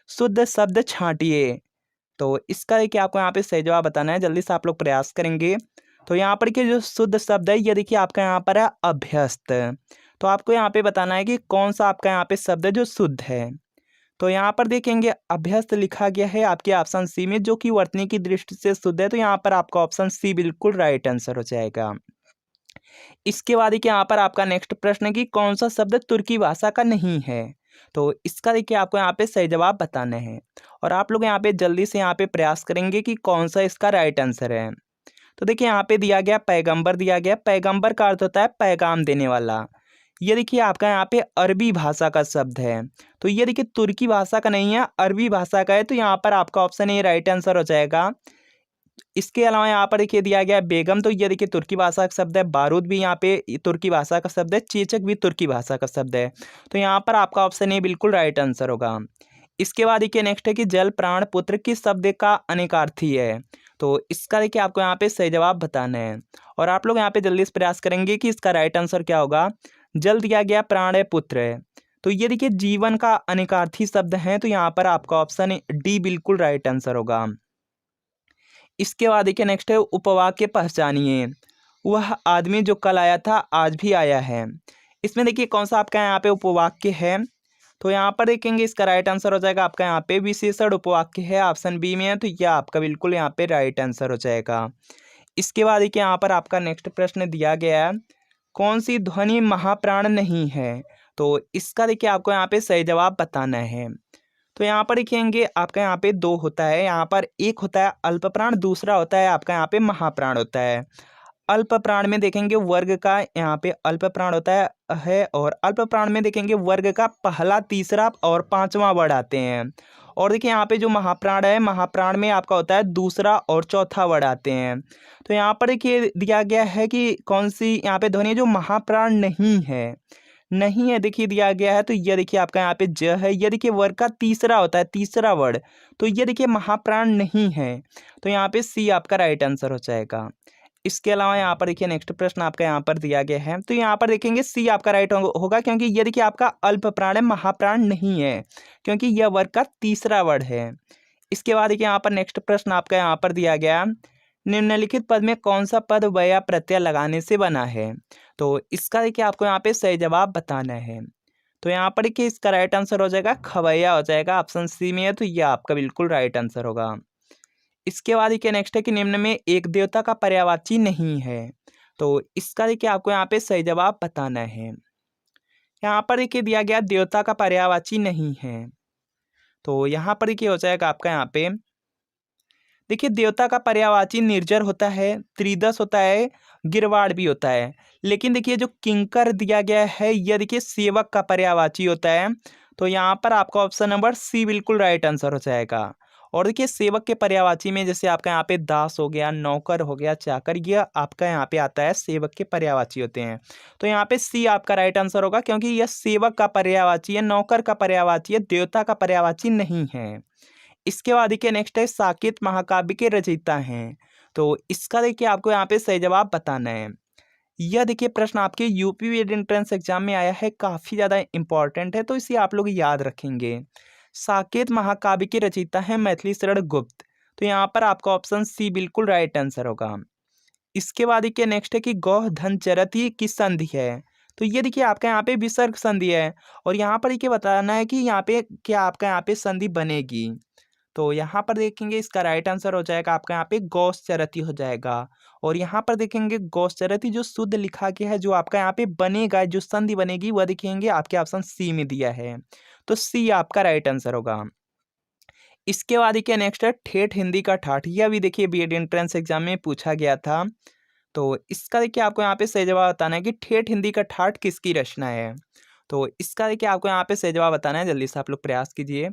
शुद्ध शब्द छांटिए। तो इसका देखिए आपको यहाँ पे सही जवाब बताना है, जल्दी से आप लोग प्रयास करेंगे। तो यहाँ पर के जो शुद्ध शब्द है ये देखिए आपका यहाँ पर है अभ्यस्त। तो आपको यहाँ पे बताना है कि कौन सा आपका यहाँ पे शब्द है जो शुद्ध है। तो यहाँ पर देखेंगे अभ्यस्त लिखा गया है आपके ऑप्शन सी में, जो कि वर्तनी की दृष्टि से शुद्ध है। तो यहाँ पर आपका ऑप्शन सी बिल्कुल राइट आंसर हो जाएगा। इसके बाद देखिए यहाँ पर आपका नेक्स्ट प्रश्न है कि कौन सा शब्द तुर्की भाषा का नहीं है। तो इसका देखिए आपको यहाँ पे सही जवाब बताना है, और आप लोग यहाँ पे जल्दी से यहाँ पे प्रयास करेंगे कि कौन सा इसका राइट आंसर है। तो देखिए यहाँ पे दिया गया पैगंबर दिया गया। पैगंबर का अर्थ होता है पैगाम देने वाला। ये देखिए आपका यहाँ पे अरबी भाषा का शब्द है। तो ये देखिए तुर्की भाषा का नहीं है, अरबी भाषा का है। तो यहाँ पर आपका ऑप्शन ए राइट आंसर हो जाएगा। इसके अलावा यहाँ पर देखिए दिया गया बेगम। तो ये देखिए तुर्की भाषा का शब्द है। बारूद भी यहाँ पे तुर्की भाषा का शब्द है। चेचक भी तुर्की भाषा का शब्द है। तो यहाँ पर आपका ऑप्शन ए बिल्कुल राइट आंसर होगा। इसके बाद देखिए नेक्स्ट है कि जल प्राण पुत्र किस शब्द का अनेकार्थी है। तो इसका देखिए आपको यहाँ पे सही जवाब बताना है, और आप लोग यहाँ पे जल्दी से प्रयास करेंगे कि इसका राइट आंसर क्या होगा। जल दिया गया, प्राण है, पुत्र है। तो ये देखिए जीवन का अनेकार्थी शब्द है। तो यहाँ पर आपका ऑप्शन डी बिल्कुल राइट आंसर होगा। इसके बाद देखिए नेक्स्ट है उपवाक्य पहचानिए। वह आदमी जो कल आया था आज भी आया है। इसमें देखिए कौन सा आपका यहाँ पे उपवाक्य है। तो यहाँ पर देखेंगे इसका राइट आंसर हो जाएगा आपका यहाँ पे विशेषण उपवाक्य है, ऑप्शन बी में है। तो यह आपका बिल्कुल यहाँ पे राइट आंसर हो जाएगा। इसके बाद देखिए यहाँ पर आपका नेक्स्ट प्रश्न दिया गया है, कौन सी ध्वनि महाप्राण नहीं है। तो इसका देखिए आपको यहाँ पे सही जवाब बताना है। तो यहाँ पर देखेंगे आपका यहाँ पे दो होता है। यहाँ पर एक होता है अल्प प्राण, दूसरा होता है आपका यहाँ पे महाप्राण होता है। अल्प प्राण में देखेंगे वर्ग का यहाँ पे अल्प प्राण होता है, और अल्प प्राण में देखेंगे वर्ग का पहला, तीसरा और पांचवा वर्ड आते हैं। और देखिए यहाँ पे जो महाप्राण है, महाप्राण में आपका होता है दूसरा और चौथा वर्ड आते हैं। तो यहाँ पर देखिए दिया गया है कि कौन सी यहाँ पे ध्वनि है जो महाप्राण नहीं है। नहीं है देखिए दिया गया है। तो ये देखिए आपका यहाँ पे ज है। ये देखिए वर्ग का तीसरा होता है, तीसरा वर्ड। तो ये देखिए महाप्राण नहीं है। तो यहाँ पे सी आपका राइट आंसर हो जाएगा। इसके अलावा यहाँ पर देखिए नेक्स्ट प्रश्न आपका यहाँ पर दिया गया है। तो यहाँ पर देखेंगे सी आपका राइट होगा, क्योंकि ये देखिए आपका अल्प प्राण है, महाप्राण नहीं है, क्योंकि यह वर्ग का तीसरा वर्ड है। इसके बाद देखिए यहाँ पर नेक्स्ट प्रश्न आपका यहाँ पर दिया गया, निम्नलिखित पद में कौन सा पद वया प्रत्यय लगाने से बना है। तो इसका देखिए आपको यहाँ पे सही जवाब बताना है। तो यहाँ पर देखिए इसका राइट आंसर हो जाएगा खवैया हो जाएगा, ऑप्शन सी में है। तो यह आपका बिल्कुल राइट आंसर होगा। इसके बाद देखिए नेक्स्ट है कि निम्न में एक देवता का पर्यायवाची नहीं है। तो इसका देखिए आपको यहाँ पे सही जवाब बताना है। यहाँ पर देखिए दिया गया देवता का पर्यायवाची नहीं है। तो यहाँ पर देखिए हो जाएगा आपका यहाँ पे, देखिए देवता का पर्यायवाची निर्जर होता है, त्रिदश होता है, गिरवाड़ भी होता है। लेकिन देखिए जो किंकर दिया गया है यह देखिए सेवक का पर्यायवाची होता है। तो यहाँ पर आपका ऑप्शन नंबर सी बिल्कुल राइट आंसर हो जाएगा। और देखिए सेवक के पर्यायवाची में जैसे आपका यहाँ पे दास हो गया, नौकर हो गया, चाकर, यह आपका यहाँ पे आता है सेवक के पर्यायवाची होते हैं। तो यहाँ पे सी आपका राइट आंसर होगा, क्योंकि यह सेवक का पर्यायवाची है, नौकर का पर्यायवाची है, देवता का पर्यायवाची नहीं है। इसके बाद देखिए नेक्स्ट है साकेत महाकाव्य के रचयिता हैं। तो इसका देखिए आपको यहाँ पे सही जवाब बताना है। यह देखिए प्रश्न आपके यूपी एंट्रेंस एग्जाम में आया है, काफ़ी ज़्यादा इंपॉर्टेंट है, तो इसे आप लोग याद रखेंगे। साकेत महाकाव्य के रचयिता हैं मैथिली शरण गुप्त। तो यहाँ पर आपका ऑप्शन सी बिल्कुल राइट आंसर होगा। इसके बाद देखिए नेक्स्ट है कि गौह धन चरती की संधि है। तो ये देखिए आपका यहाँ पे विसर्ग संधि है, और यहाँ पर देखिए बताना है कि यहाँ पे क्या आपका यहाँ पे संधि बनेगी। तो यहाँ पर देखेंगे इसका राइट आंसर हो जाएगा आपका यहाँ पे गौसचरती हो जाएगा। और यहाँ पर देखेंगे गौसचरती जो शुद्ध लिखा गया है, जो आपका यहाँ पे बनेगा, जो संधि बनेगी वह देखेंगे आपके ऑप्शन सी में दिया है। तो सी आपका राइट आंसर होगा। इसके बाद देखिए नेक्स्ट है ठेठ हिंदी का ठाठ। यह भी देखिए बीएड एंट्रेंस एग्जाम में पूछा गया था। तो इसका देखिए आपको यहाँ पे सही जवाब बताना है कि ठेठ हिंदी का ठाठ किसकी रचना है। तो इसका देखिए आपको यहाँ पे सही जवाब बताना है, जल्दी से आप लोग प्रयास कीजिए।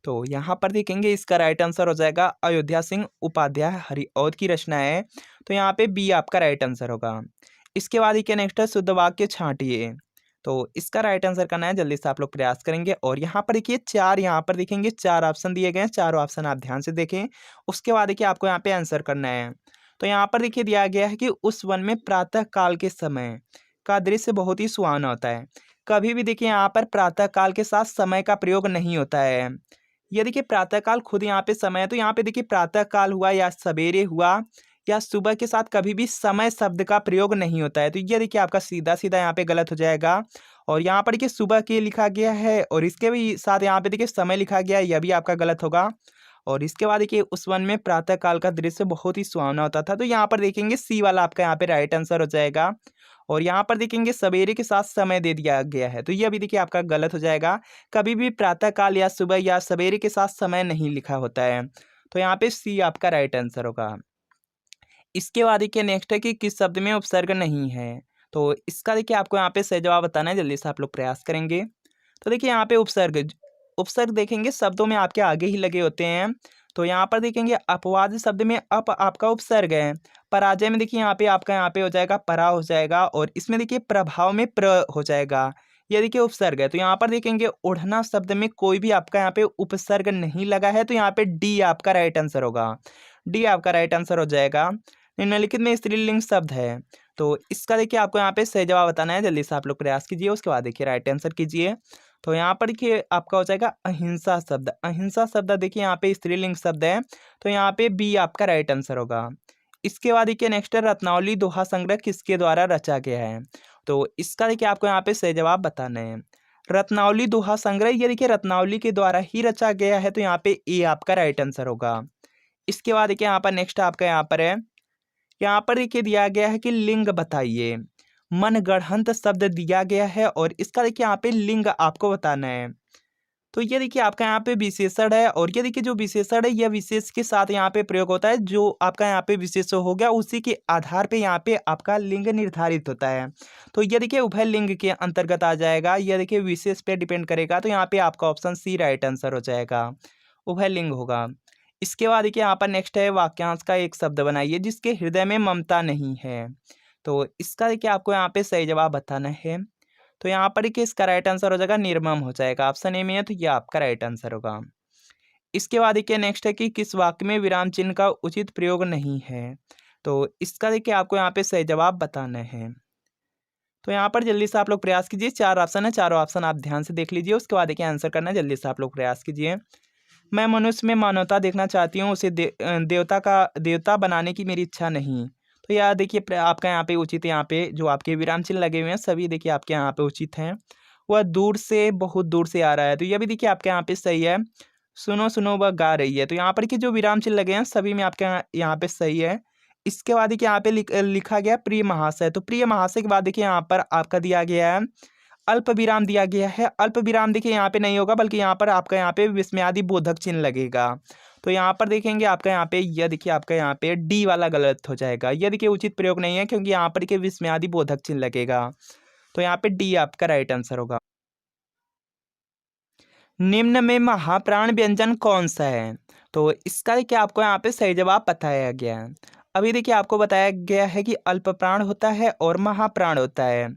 तो यहाँ पर देखेंगे इसका राइट आंसर हो जाएगा अयोध्या सिंह उपाध्याय हरिऔध की रचना है। तो यहाँ पे बी आपका राइट आंसर होगा। इसके बाद देखिए नेक्स्ट है शुद्ध वाक्य छांटिए। तो इसका राइट आंसर करना है, जल्दी से आप लोग प्रयास करेंगे। और यहाँ पर देखिए चार, यहाँ पर देखेंगे चार ऑप्शन दिए गए हैं, चारों ऑप्शन आप ध्यान से देखें। उसके बाद देखिए आपको यहाँ पे आंसर करना है। तो यहाँ पर देखिए दिया गया है कि उस वन में प्रातः काल के समय का दृश्य बहुत ही सुहावना होता है। कभी भी देखिए यहाँ पर प्रातः काल के साथ समय का प्रयोग नहीं होता है। ये देखिए प्रातःकाल खुद यहाँ पे समय है, तो यहाँ पे देखिए प्रातःकाल हुआ या सवेरे हुआ या सुबह के साथ कभी भी समय शब्द का प्रयोग नहीं होता है। तो ये देखिए आपका सीधा सीधा यहाँ पे गलत हो जाएगा। और यहाँ पर देखिए सुबह के लिखा गया है और इसके भी साथ यहाँ पे देखिए समय लिखा गया है, यह भी आपका गलत होगा। और इसके बाद देखिए उस वन में प्रातःकाल का दृश्य बहुत ही सुहावना होता था, तो यहाँ पर देखेंगे सी वाला आपका यहाँ पे राइट आंसर हो जाएगा। और यहाँ पर देखेंगे सवेरे के साथ समय दे दिया गया है, तो ये अभी देखिए आपका गलत हो जाएगा। कभी भी प्रातःकाल या सुबह या सवेरे के साथ समय नहीं लिखा होता है, तो यहाँ पे सी आपका राइट आंसर होगा। इसके बाद देखिए नेक्स्ट है कि किस शब्द में उपसर्ग नहीं है। तो इसका देखिए आपको यहाँ पे सही जवाब बताना है, जल्दी से आप लोग प्रयास करेंगे। तो देखिए यहाँ पे उपसर्ग उपसर्ग देखेंगे शब्दों में आपके आगे ही लगे होते हैं। तो यहाँ पर देखेंगे अपवाद शब्द में अप आपका उपसर्ग है। पराजय में देखिए यहाँ पे हो जाएगा परा हो जाएगा, और इसमें देखिए प्रभाव में प्र हो जाएगा। ये देखिए उपसर्ग है। तो यहाँ पर देखेंगे ओढ़ना शब्द में कोई भी आपका यहाँ पे उपसर्ग नहीं लगा है, तो यहाँ पे डी आपका राइट आंसर होगा। डी आपका राइट आंसर हो जाएगा। निम्नलिखित में स्त्रीलिंग शब्द है, तो इसका देखिए आपको यहाँ पे सही जवाब बताना है, जल्दी से आप लोग प्रयास कीजिए, उसके बाद देखिए राइट आंसर कीजिए। तो यहाँ पर देखिए आपका हो जाएगा अहिंसा शब्द। अहिंसा शब्द देखिए यहाँ पे स्त्रीलिंग शब्द है, तो यहाँ पे बी आपका राइट आंसर होगा। इसके बाद देखिए नेक्स्ट है रत्नावली दोहा संग्रह किसके द्वारा रचा गया है। तो इसका देखिए आपको यहाँ पे सही जवाब बताना है। रत्नावली दोहा संग्रह ये देखिए रत्नावली के द्वारा ही रचा गया है, तो यहाँ पे ए आपका राइट आंसर होगा। इसके बाद देखिए यहाँ पर नेक्स्ट आपका यहाँ पर है, यहाँ पर देखिए दिया गया है कि लिंग बताइए। मनगढ़ंत शब्द दिया गया है और इसका देखिए यहाँ पे लिंग आपको बताना है। तो ये देखिए आपका यहाँ पे विशेषण है, और ये देखिए जो विशेषण है यह विशेष के साथ यहाँ पे प्रयोग होता है। जो आपका यहाँ पे विशेष हो गया उसी के आधार पे यहाँ पे आपका लिंग निर्धारित होता है। तो ये देखिए उभय लिंग के अंतर्गत आ जाएगा। यह देखिए विशेष पे डिपेंड करेगा, तो यहाँ पे आपका ऑप्शन सी राइट आंसर हो जाएगा, उभय लिंग होगा। इसके बाद देखिए यहाँ पर नेक्स्ट है वाक्यांश का एक शब्द बनाइए जिसके हृदय में ममता नहीं है। तो इसका देखिए आपको यहाँ पे सही जवाब बताना है। तो यहाँ पर देखिए इसका राइट आंसर हो जाएगा निर्मम हो जाएगा, ऑप्शन ए में है, तो ये आपका राइट आंसर होगा। इसके बाद देखिए नेक्स्ट है कि किस वाक्य में विराम चिन्ह का उचित प्रयोग नहीं है। तो इसका देखिए आपको यहाँ पे सही जवाब बताना है। तो यहाँ पर जल्दी से आप लोग प्रयास कीजिए, 4 ऑप्शन है, चारों ऑप्शन आप ध्यान से देख लीजिए, उसके बाद देखिए आंसर करना है, जल्दी से आप लोग प्रयास कीजिए। मैं मनुष्य में मानवता देखना चाहती हूँ, उसे देवता बनाने की मेरी इच्छा नहीं। तो यार देखिए आपका यहाँ पे उचित है, यहाँ पे जो आपके विराम चिन्ह लगे हुए हैं सभी देखिए आपके यहाँ पे उचित हैं। वह दूर से बहुत दूर से आ रहा है, तो यह भी देखिए आपके यहाँ पे सही है। सुनो सुनो वह गा रही है, तो यहाँ पर कि जो विराम चिन्ह लगे हैं सभी में आपके यहाँ पे सही है। इसके बाद देखिए यहाँ पे लिखा गया प्रिय महाशय, तो प्रिय महाशय के बाद देखिए यहाँ पर आपका दिया गया है अल्प विराम दिया गया है। अल्प विराम देखिए यहाँ पे नहीं होगा, बल्कि यहाँ पर आपका यहाँ पे विस्मयादि बोधक चिन्ह लगेगा। तो यहाँ पर देखेंगे आपका यहाँ पे यह देखिए आपका यहाँ पे डी वाला गलत हो जाएगा। यह देखिए उचित प्रयोग नहीं है, क्योंकि यहाँ पर देखिए विस्मयादि बोधक चिन्ह लगेगा, तो यहाँ पे डी आपका राइट आंसर होगा। निम्न में महाप्राण व्यंजन कौन सा है। तो इसका देखिए आपको यहाँ पे सही जवाब बताया गया है। अभी देखिए आपको बताया गया है कि अल्प प्राण होता है और महाप्राण होता है।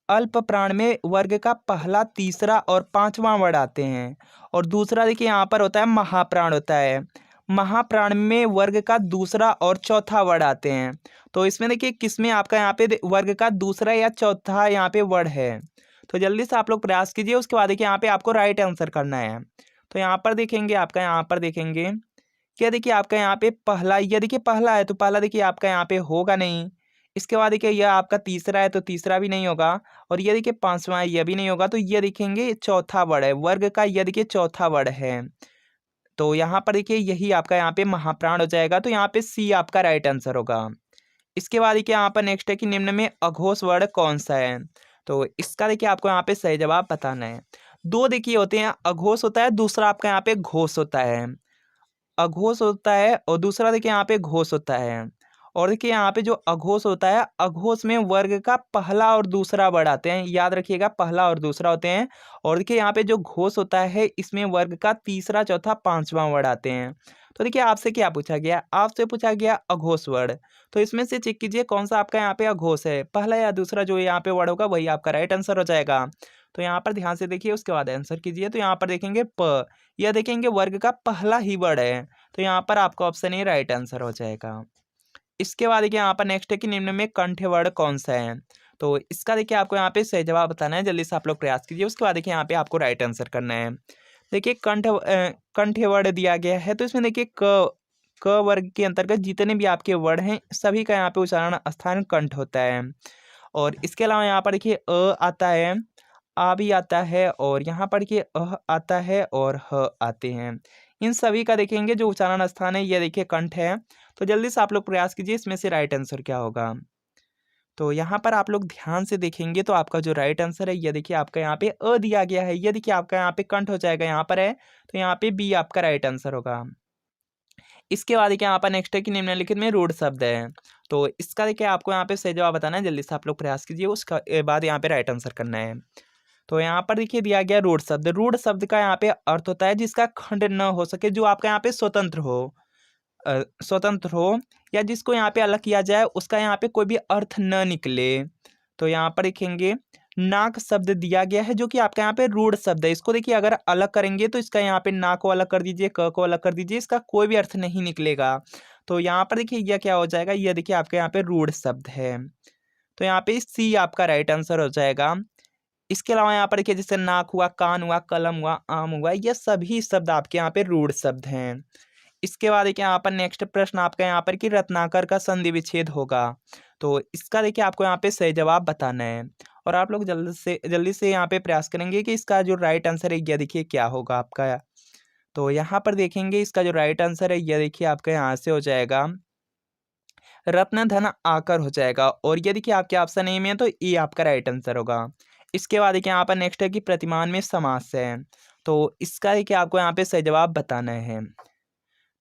अल्प प्राण में वर्ग का पहला, तीसरा और पांचवा वर्ड आते हैं, और दूसरा देखिए यहाँ पर होता है महाप्राण होता है। महाप्राण में वर्ग का दूसरा और चौथा वर्ड आते हैं। तो इसमें देखिए किसमें आपका यहाँ पे वर्ग का दूसरा या चौथा यहाँ पे वर्ड है। तो जल्दी से आप लोग प्रयास कीजिए, उसके बाद देखिए यहाँ पे आपको राइट आंसर करना है। तो यहाँ पर देखेंगे आपका यहाँ पर देखेंगे क्या देखिए आपका यहाँ पे पहला, यह देखिए पहला है तो पहला देखिए आपका यहाँ पे होगा नहीं। इसके बाद देखिए यह आपका तीसरा है तो तीसरा भी नहीं होगा, और ये देखिए पांचवा है यह भी नहीं होगा। तो ये देखेंगे चौथा वर्ड है वर्ग का, यह देखिए चौथा वर्ड है। तो यहाँ पर देखिए यही आपका यहाँ पे महाप्राण हो जाएगा, तो यहाँ पे सी आपका राइट आंसर होगा। इसके बाद देखिए यहाँ पर नेक्स्ट है कि निम्न में अघोष वर्ड कौन सा है। तो इसका देखिए आपको यहाँ पे सही जवाब बताना है। दो देखिए होते हैं, अघोष होता है, दूसरा आपका यहाँ पे घोष होता है। अघोष होता है और दूसरा देखिए यहाँ पे घोष होता है। और देखिए यहाँ पे जो अघोष होता है, अघोष में वर्ग का पहला और दूसरा वर्ड आते हैं, याद रखिएगा पहला और दूसरा होते हैं। और देखिए यहाँ पे जो घोष होता है इसमें वर्ग का तीसरा, चौथा, पांचवा वर्ड आते हैं। तो देखिए आपसे क्या पूछा गया, आपसे पूछा गया अघोष वर्ड। तो इसमें से चेक कीजिए कौन सा आपका यहाँ पे अघोष है, पहला या दूसरा जो यहाँ पे वर्ड होगा वही आपका राइट आंसर हो जाएगा। तो यहाँ पर ध्यान से देखिए, उसके बाद आंसर कीजिए। तो यहाँ पर देखेंगे प, यह देखेंगे वर्ग का पहला ही वर्ड है, तो यहाँ पर आपका ऑप्शन ए राइट आंसर हो जाएगा। इसके बाद देखिए यहाँ पर नेक्स्ट है कि निम्न में कंठ वर्ड कौन सा है। तो इसका देखिए आपको यहाँ पे सही जवाब बताना है, जल्दी से आप लोग प्रयास कीजिए, उसके बाद देखिए यहाँ पे आपको राइट आंसर करना है। देखिए कंठ वर्ड दिया गया है, तो इसमें देखिए क वर्ग के अंतर्गत जितने भी आपके वर्ड हैं सभी का यहाँ पे उच्चारण स्थान कंठ होता है। और इसके अलावा यहाँ पर देखिए आता है, आ भी आता है, और यहाँ पर देखिए आता है और ह आते हैं। इन सभी का देखेंगे जो उच्चारण स्थान है ये देखिए कंठ है। तो जल्दी से आप लोग प्रयास कीजिए इसमें से राइट आंसर क्या होगा। तो यहाँ पर आप लोग ध्यान से देखेंगे तो आपका जो राइट आंसर है ये देखिए आपका यहाँ पे अ दिया गया है, ये देखिए आपका यहाँ पे कंठ हो जाएगा, यहाँ पर है तो यहाँ पे बी आपका राइट आंसर होगा। इसके बाद देखिए यहाँ पर नेक्स्ट है कि निम्नलिखित में रूढ़ शब्द है। तो इसका देखिए आपको यहाँ पे सही जवाब बताना है, जल्दी से आप लोग प्रयास कीजिए, उसका बाद यहाँ पे राइट आंसर करना है। तो यहाँ पर देखिए दिया गया रूढ़ शब्द। रूढ़ शब्द का यहाँ पे अर्थ होता है जिसका खंड न हो सके, जो आपका यहाँ पे स्वतंत्र हो, स्वतंत्र हो, या जिसको यहाँ पे अलग किया जाए उसका यहाँ पे कोई भी अर्थ न निकले। तो यहाँ पर देखेंगे नाक शब्द दिया गया है जो कि आपका यहाँ पे रूढ़ शब्द है। इसको देखिए अगर अलग करेंगे तो इसका यहाँ पे ना को अलग कर दीजिए, क को अलग कर दीजिए, इसका कोई भी अर्थ नहीं निकलेगा। तो यहाँ पर देखिए यह क्या हो जाएगा, यह देखिए आपके यहाँ पे रूढ़ शब्द है। तो यहाँ पे सी आपका राइट आंसर हो जाएगा। इसके अलावा यहाँ पर देखिए जैसे नाक हुआ, कान हुआ, कलम हुआ, आम हुआ, ये सभी शब्द आपके यहाँ पे रूढ़ शब्द हैं। इसके बाद देखिए यहाँ पर नेक्स्ट प्रश्न आपका यहाँ पर कि रत्नाकर का संधि विच्छेद होगा। तो इसका देखिए आपको यहाँ पे सही जवाब बताना है, और आप लोग जल्दी से यहाँ पे प्रयास करेंगे कि इसका जो राइट आंसर है यह देखिए क्या होगा आपका। तो यहाँ पर देखेंगे इसका जो राइट आंसर है यह देखिए आपका यहाँ से हो जाएगा रत्न धन आकर हो जाएगा, और ये देखिए आपके ऑप्शन ए में है तो ये आपका राइट आंसर होगा। इसके बाद देखिए यहाँ पर नेक्स्ट है कि प्रतिमान में समास है। तो इसका देखिए आपको यहाँ पे सही जवाब बताना है।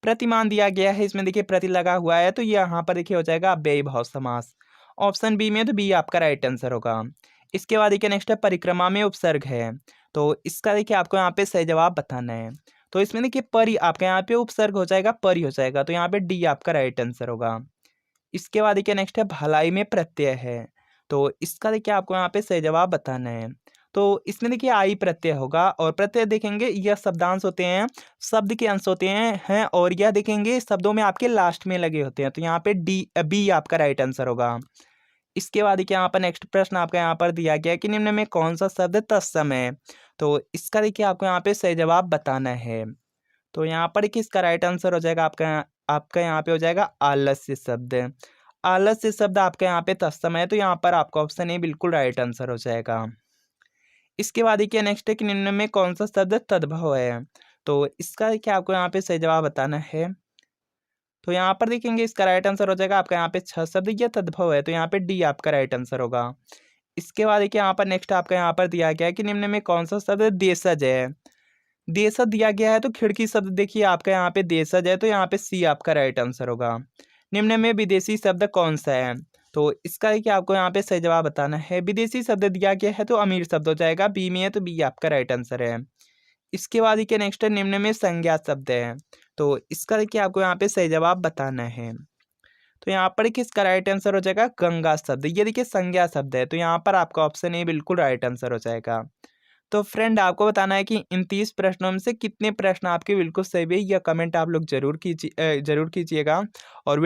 प्रतिमान दिया गया है, इसमें देखिए प्रति लगा हुआ है तो ये यहाँ पर देखिए हो जाएगा अव्ययी भाव समास। ऑप्शन बी में तो बी आपका राइट आंसर होगा। इसके बाद देखिए नेक्स्ट है परिक्रमा में उपसर्ग है। तो इसका देखिए आपको यहाँ पे सही जवाब बताना है। तो इसमें देखिए परि आपका यहाँ पे उपसर्ग हो जाएगा, परि हो जाएगा, तो यहाँ पे डी आपका राइट आंसर होगा। इसके बाद देखिए नेक्स्ट है भलाई में प्रत्यय है। तो इसका देखिए आपको यहाँ पे सही जवाब बताना है। तो इसमें देखिए आई प्रत्यय होगा, और प्रत्यय देखेंगे यह शब्दांश होते हैं, शब्द के अंश होते हैं और यह देखेंगे शब्दों में आपके लास्ट में लगे होते हैं। तो यहाँ पे बी आपका राइट आंसर होगा। इसके बाद देखिए यहाँ पर नेक्स्ट प्रश्न आपका यहाँ पर दिया गया है कि निम्न में कौन सा शब्द तत्सम है। तो इसका देखिए आपको यहाँ पे सही जवाब बताना है। तो यहाँ पर देखिए इसका राइट आंसर हो जाएगा आपका यहाँ पे हो जाएगा आलस्य शब्द। आलस्य शब्द आपका यहाँ पे तत्सम है, तो यहाँ पर आपका ऑप्शन ए बिल्कुल राइट आंसर हो जाएगा। इसके बाद देखिए नेक्स्ट है कि निम्न में कौन सा शब्द तद्भव है। तो इसका देखिए आपको यहाँ पे सही जवाब बताना है। तो यहाँ पर देखेंगे इसका राइट आंसर हो जाएगा आपका यहाँ पे छह शब्द ये तद्भव है, तो यहाँ पे डी आपका राइट आंसर होगा। इसके बाद देखिए यहाँ पर नेक्स्ट आपका यहाँ पर दिया गया है कि निम्न में कौन सा शब्द देशज है। देशज दिया गया है तो खिड़की शब्द देखिए आपका यहाँ पे देशज है, तो यहाँ पे सी आपका राइट आंसर होगा। निम्न में विदेशी शब्द कौन सा है। तो इसका देखिए आपको यहाँ पे सही जवाब बताना है। विदेशी शब्द दिया गया है तो अमीर शब्द हो जाएगा, बी में है तो बी आपका राइट आंसर है। इसके बाद देखिए नेक्स्ट है निम्न में संज्ञा शब्द है। तो इसका देखिए आपको यहाँ पे सही जवाब बताना है। तो यहाँ पर देखिए इसका राइट आंसर हो जाएगा गंगा शब्द, ये देखिए संज्ञा शब्द है, तो यहाँ पर आपका ऑप्शन ए बिल्कुल राइट आंसर हो जाएगा। तो फ्रेंड आपको बताना है कि इन 30 प्रश्नों में से कितने प्रश्न आपके बिल्कुल सही है, यह कमेंट आप लोग जरूर कीजिएगा, और